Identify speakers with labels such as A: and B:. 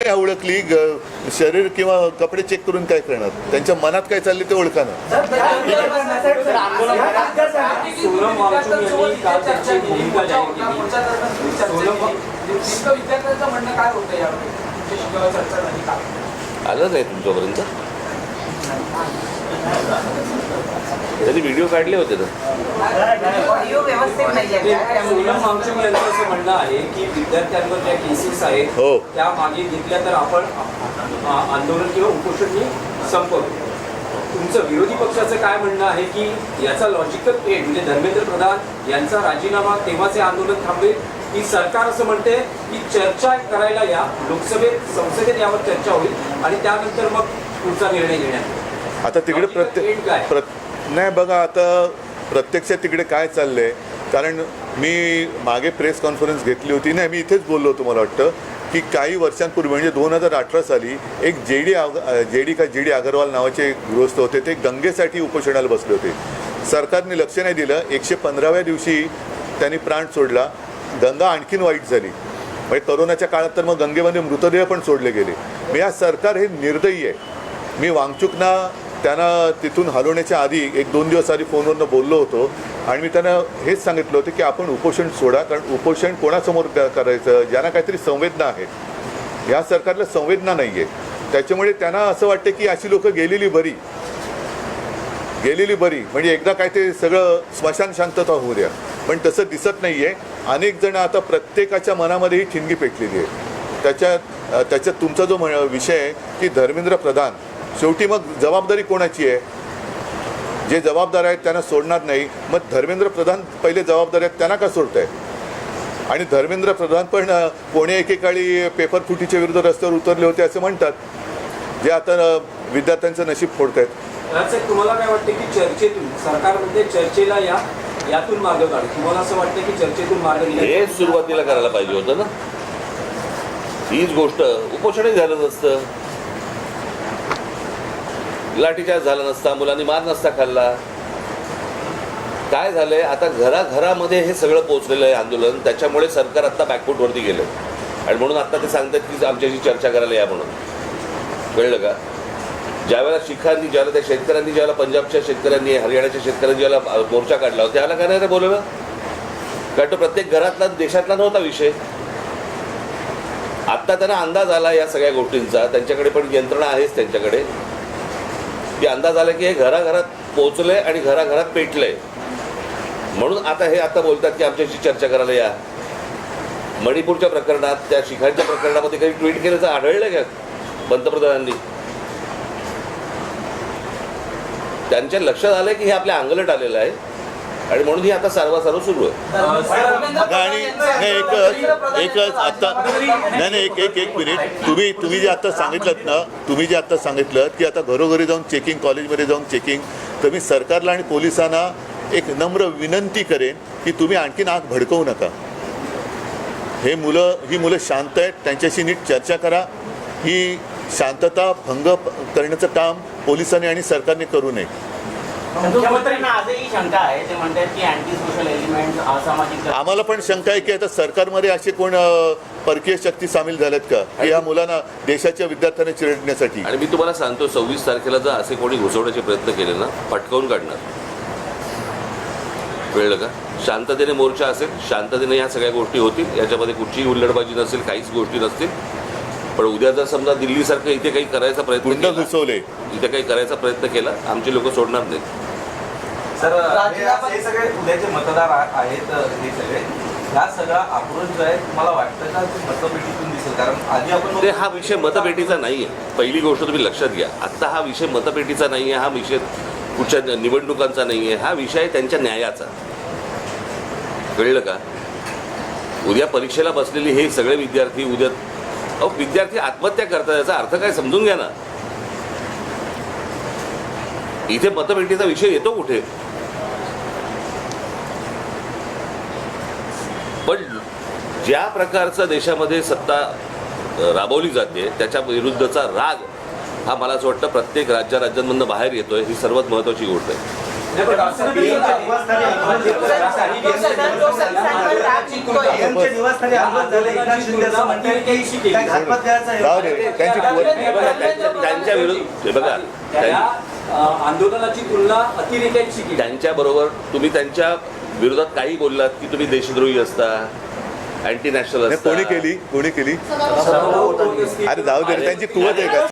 A: नाही ओळखली शरीर किंवा कपडे चेक करून काय करणार? त्यांच्या मनात काय चालले ते ओळखानं.
B: आलं नाही तुमच्यापर्यंत? त्यांनी व्हिडिओ काढले होते ना.
C: सोनम वांगचुक यांचं असं म्हणणं आहे की विद्यार्थ्यांवर ज्या केसेस आहेत त्या मागे घेतल्या तर आपण आंदोलन किंवा उपोषण संपवू. तुमचं विरोधी पक्षाचं काय म्हणणं आहे की याचा लॉजिकल एंड म्हणजे धर्मेंद्र प्रधान यांचा राजीनामा तेव्हाचे आंदोलन थांबेल, की सरकार असं म्हणते की चर्चा करायला या लोकसभेत संसदेत यावर चर्चा होईल आणि त्यानंतर मग पुढचा निर्णय घेण्यात?
A: आता तिकडे नाही बघा, आता प्रत्यक्षात तिकडे काय चाललंय, कारण मी मागे प्रेस कॉन्फरन्स घेतली होती. नाही, मी इथेच बोललो होतो. मला वाटतं की काही वर्षांपूर्वी म्हणजे 2018 साली एक जे डी अगरवाल नावाचे गृहस्थ होते, ते गंगेसाठी उपोषणाला बसले होते. सरकारने लक्ष नाही दिलं. 115व्या दिवशी त्यांनी प्राण सोडला. गंगा आणखीन वाईट झाली. म्हणजे करोनाच्या काळात तर मग गंगेमध्ये मृतदेह पण सोडले गेले. मग या सरकार हे निर्दयी आहे. मी वांगचुकना त्यांना तिथून हलवण्याच्या आधी 1-2 दिवस आधी फोनवरनं बोललो होतो आणि मी त्यांना हेच सांगितलं होतं की आपण उपोषण सोडा, कारण उपोषण कोणासमोर करायचं, ज्यांना काहीतरी संवेदना आहेत. या सरकारला संवेदना नाही आहे. त्याच्यामुळे त्यांना असं वाटतं की अशी लोकं गेलेली बरी, म्हणजे एकदा काय ते सगळं स्मशान शांतता होऊ द्या. पण तसं दिसत नाही आहे. अनेक जण आता प्रत्येकाच्या मनामध्ये ही ठिणगी पेटलेली आहे. त्याच्यात तुमचा जो विषय आहे की धर्मेंद्र प्रधान, शेवटी मग जबाबदारी कोणाची आहे? जे जबाबदार आहेत त्यांना सोडणार नाही. मग धर्मेंद्र प्रधान पहिले जबाबदार आहेत, त्यांना का सोडत आहे? आणि धर्मेंद्र प्रधान पण कोणी एकेकाळी पेपर फुटीच्या विरुद्ध रस्त्यावर उतरले होते असं म्हणतात, जे आता विद्यार्थ्यांचं नशीब फोडत आहेत.
C: तुम्हाला काय वाटतं की चर्चेतून सरकारमध्ये चर्चेला यातून मार्ग काढ? तुम्हाला असं वाटतं की चर्चेतून मार्ग
B: हे सुरुवातीला करायला पाहिजे होतं ना. हीच गोष्ट उपोषणही झालं नसतं, लाठीचार्ज झाला नसता, मुलांनी मार नसता खाल्ला. काय झालंय आता, घराघरामध्ये हे सगळं पोहोचलेलं आहे आंदोलन. त्याच्यामुळे सरकार आता बॅकफूटवरती गेलं आणि म्हणून आता ते सांगतात की आमच्याशी चर्चा करायला या म्हणून. कळलं का? ज्यावेळेला ज्यावेळेला त्या शेतकऱ्यांनी, ज्यावेळेला पंजाबच्या शेतकऱ्यांनी, हरियाणाच्या शेतकऱ्यांनी ज्यावेळेला मोर्चा काढला होता, त्यावेळेला काय नाही बोलवलं? कारण तो प्रत्येक घरातला, देशातला नव्हता विषय. आत्ता त्यांना अंदाज आला या सगळ्या गोष्टींचा. त्यांच्याकडे पण यंत्रणा आहेच त्यांच्याकडे, की अंदाज आला की हे घराघरात पोचले आणि घराघरात पेटले. म्हणून आता बोलतात की आमच्याशी चर्चा करायला या. मणिपूरच्या प्रकरणात, त्या शिखांच्या प्रकरणामध्ये काही ट्विट केल्याचं आढळलं का पंतप्रधानांनी? त्यांच्या लक्षात आलंय की हे आपल्या अंगलट आलेलं आहे आणि म्हणून ही आता सारवासारव सुरू आहे.
A: आणि एकच आता नाही एक मिनिट, तुम्ही जे आता सांगितलं ना, की आता घरोघरी जाऊन चेकिंग, कॉलेजमध्ये जाऊन चेकिंग, तर मी सरकारला आणि पोलिसांना एक नम्र विनंती करेन की तुम्ही आणखीन आग भडकवू नका. ही मुलं शांत आहेत, त्यांच्याशी नीट चर्चा करा. ही शांतता भंग करण्याचं काम पोलिसांनी आणि सरकारने करू नये.
D: मुख्यमंत्र्यांना आजही शंका आहे, ते म्हणतात की अँटी सोशल एलिमेंट, असामाजिक.
A: आम्हाला पण शंका आहे की आता सरकारमध्ये असे कोण परकीय शक्ती सामील झाल्यात का की या मुलांना, देशाच्या विद्यार्थ्यांना चिरडण्यासाठी?
B: आणि मी तुम्हाला सांगतो, 26 तारखेला जर असे कोणी घुसवण्याचे प्रयत्न केले ना, पटकावून काढणार. कळलं का? शांततेने मोर्चा असेल, शांततेने ह्या सगळ्या गोष्टी होतील, याच्यामध्ये कुठचीही हुल्लडबाजी नसेल, काहीच गोष्टी नसतील. पण उद्या जर समजा दिल्लीसारखं इथे काही करायचा प्रयत्न केला, इथे काही करायचा प्रयत्न केला, आमची लोक सोडणार नाहीत.
E: सर, हे सगळे उद्याचे मतदार आहेत, हे सगळे ह्या सगळा आक्रोश जो आहे तुम्हाला वाटतं का मतपेटीतून दिसेल? कारण आधी आपण
B: ते हा विषय मतपेटीचा नाही आहे. पहिली गोष्ट तुम्ही लक्षात घ्या, आत्ता हा विषय मतपेटीचा नाही आहे, हा विषय कुठच्या निवडणुकांचा नाही आहे, हा विषय आहे त्यांच्या न्यायाचा. कळलं का? उद्या परीक्षेला बसलेले हे सगळे विद्यार्थी उद्या विद्यार्थी आत्महत्या करतात, याचा अर्थ काय समजून घ्या ना. इथे मतपेटीचा विषय येतो कुठे? पण ज्या प्रकारचं देशामध्ये सत्ता राबवली जाते त्याच्या विरुद्धचा राग हा मला असं वाटतं प्रत्येक राज्यांमधून बाहेर येतोय. ही सर्वात महत्त्वाची गोष्ट आहे.
C: नाही, पण असं नाही.
A: जाऊ दे त्यांची
B: त्यांच्या विरुद्ध हे बघा
C: त्या आंदोलनाची तुलना अतिरेक्यांशी केली.
B: त्यांच्याबरोबर तुम्ही त्यांच्या विरोधात काही बोललात की तुम्ही देशद्रोही असता, अँटी नॅशनल असता.
A: कोणी केली
C: सर्व होतं.
A: अरे जाऊ दे रे, त्यांची कुवत आहे का